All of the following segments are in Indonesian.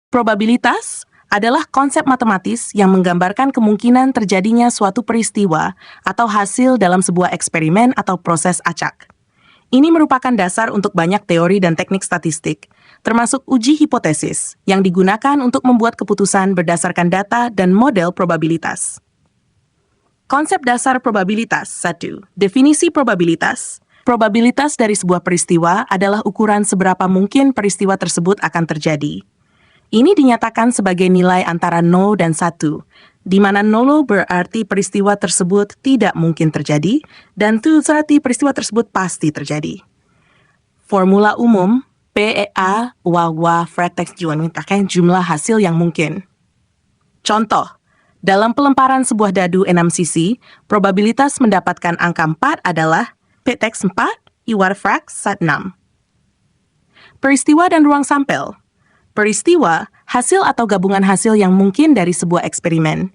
Probabilitas adalah konsep matematis yang menggambarkan kemungkinan terjadinya suatu peristiwa atau hasil dalam sebuah eksperimen atau proses acak. Ini merupakan dasar untuk banyak teori dan teknik statistik, termasuk uji hipotesis, yang digunakan untuk membuat keputusan berdasarkan data dan model probabilitas. Konsep dasar probabilitas 1. Definisi probabilitas. Probabilitas dari sebuah peristiwa adalah ukuran seberapa mungkin peristiwa tersebut akan terjadi. Ini dinyatakan sebagai nilai antara 0 dan 1, di mana 0 berarti peristiwa tersebut tidak mungkin terjadi, dan 1 berarti peristiwa tersebut pasti terjadi. Formula umum, PEA, wawa, fraktex menyatakan jumlah hasil yang mungkin. Contoh, dalam pelemparan sebuah dadu 6 sisi, probabilitas mendapatkan angka 4 adalah PTX 4, iwar frak 6. Peristiwa dan ruang sampel. Peristiwa, hasil atau gabungan hasil yang mungkin dari sebuah eksperimen.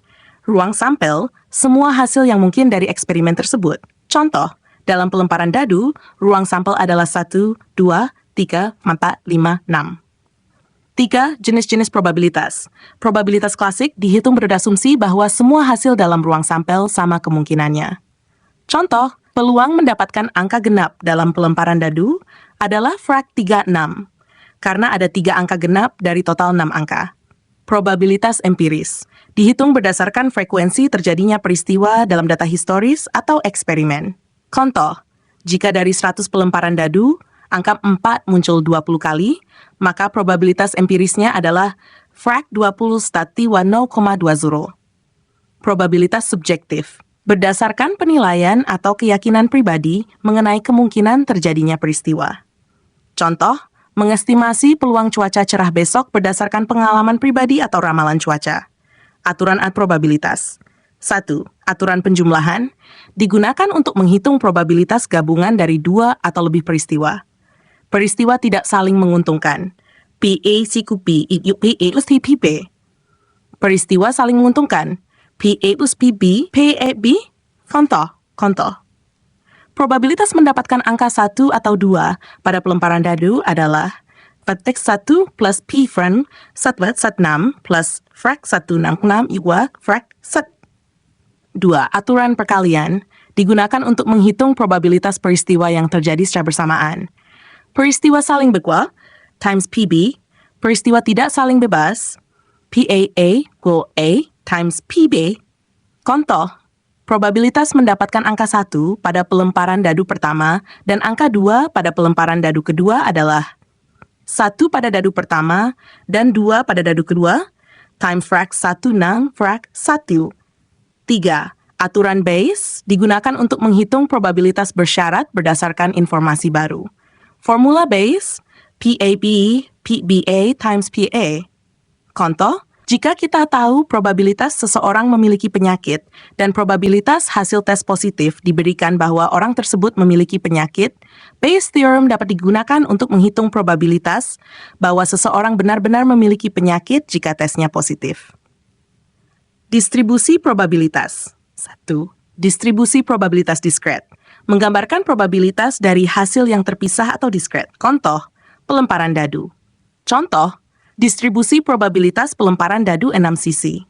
Ruang sampel, semua hasil yang mungkin dari eksperimen tersebut. Contoh, dalam pelemparan dadu, ruang sampel adalah 1, 2, 3, 4, 5, 6. 3. Jenis-jenis probabilitas. Probabilitas klasik dihitung berdasumsi bahwa semua hasil dalam ruang sampel sama kemungkinannya. Contoh, peluang mendapatkan angka genap dalam pelemparan dadu adalah frak 36. Karena ada 3 angka genap dari total 6 angka. Probabilitas empiris dihitung berdasarkan frekuensi terjadinya peristiwa dalam data historis atau eksperimen. Contoh, jika dari 100 pelemparan dadu, angka 4 muncul 20 kali, maka probabilitas empirisnya adalah frak 20 stati 0,20. Probabilitas subjektif berdasarkan penilaian atau keyakinan pribadi mengenai kemungkinan terjadinya peristiwa. Contoh, mengestimasi peluang cuaca cerah besok berdasarkan pengalaman pribadi atau ramalan cuaca. Aturan probabilitas. 1. Aturan penjumlahan digunakan untuk menghitung probabilitas gabungan dari 2 atau lebih peristiwa. Peristiwa tidak saling menguntungkan. PA siku P, PA plus PB. Peristiwa saling menguntungkan. PA plus PB, PAB. Contoh. Probabilitas mendapatkan angka 1 atau 2 pada pelemparan dadu adalah petik 1 plus P friend 1 plus frak 166 iwa frak 2. Aturan perkalian digunakan untuk menghitung probabilitas peristiwa yang terjadi secara bersamaan. Peristiwa saling bekwal times PB, peristiwa tidak saling bebas, PAA equal A times PB. Contoh, probabilitas mendapatkan angka 1 pada pelemparan dadu pertama dan angka 2 pada pelemparan dadu kedua adalah 1 pada dadu pertama dan 2 pada dadu kedua times frak 16 frak 1. 3. Aturan Bayes digunakan untuk menghitung probabilitas bersyarat berdasarkan informasi baru. Formula Bayes, PAB, PBA times PA. Contoh, jika kita tahu probabilitas seseorang memiliki penyakit dan probabilitas hasil tes positif diberikan bahwa orang tersebut memiliki penyakit, Bayes' theorem dapat digunakan untuk menghitung probabilitas bahwa seseorang benar-benar memiliki penyakit jika tesnya positif. Distribusi probabilitas. 1. Distribusi probabilitas diskret menggambarkan probabilitas dari hasil yang terpisah atau diskret. Contoh, pelemparan dadu. Contoh, distribusi probabilitas pelemparan dadu 6 sisi.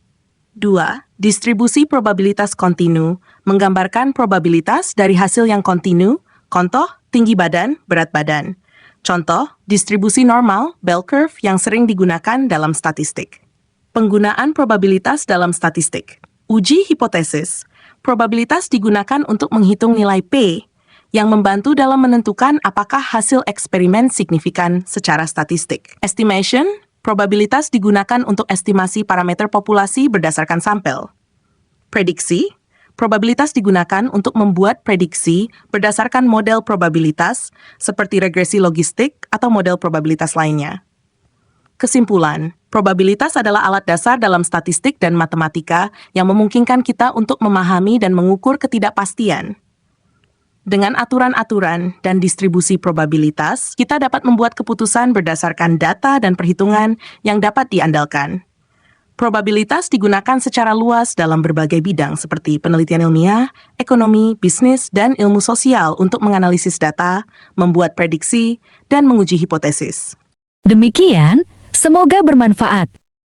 2. Distribusi probabilitas kontinu menggambarkan probabilitas dari hasil yang kontinu. Contoh, tinggi badan, berat badan. Contoh, distribusi normal, bell curve yang sering digunakan dalam statistik. Penggunaan probabilitas dalam statistik. Uji hipotesis. Probabilitas digunakan untuk menghitung nilai P yang membantu dalam menentukan apakah hasil eksperimen signifikan secara statistik. Estimation. Probabilitas digunakan untuk estimasi parameter populasi berdasarkan sampel. Prediksi. Probabilitas digunakan untuk membuat prediksi berdasarkan model probabilitas seperti regresi logistik atau model probabilitas lainnya. Kesimpulan, probabilitas adalah alat dasar dalam statistik dan matematika yang memungkinkan kita untuk memahami dan mengukur ketidakpastian. Dengan aturan-aturan dan distribusi probabilitas, kita dapat membuat keputusan berdasarkan data dan perhitungan yang dapat diandalkan. Probabilitas digunakan secara luas dalam berbagai bidang seperti penelitian ilmiah, ekonomi, bisnis, dan ilmu sosial untuk menganalisis data, membuat prediksi, dan menguji hipotesis. Demikian, Semoga bermanfaat.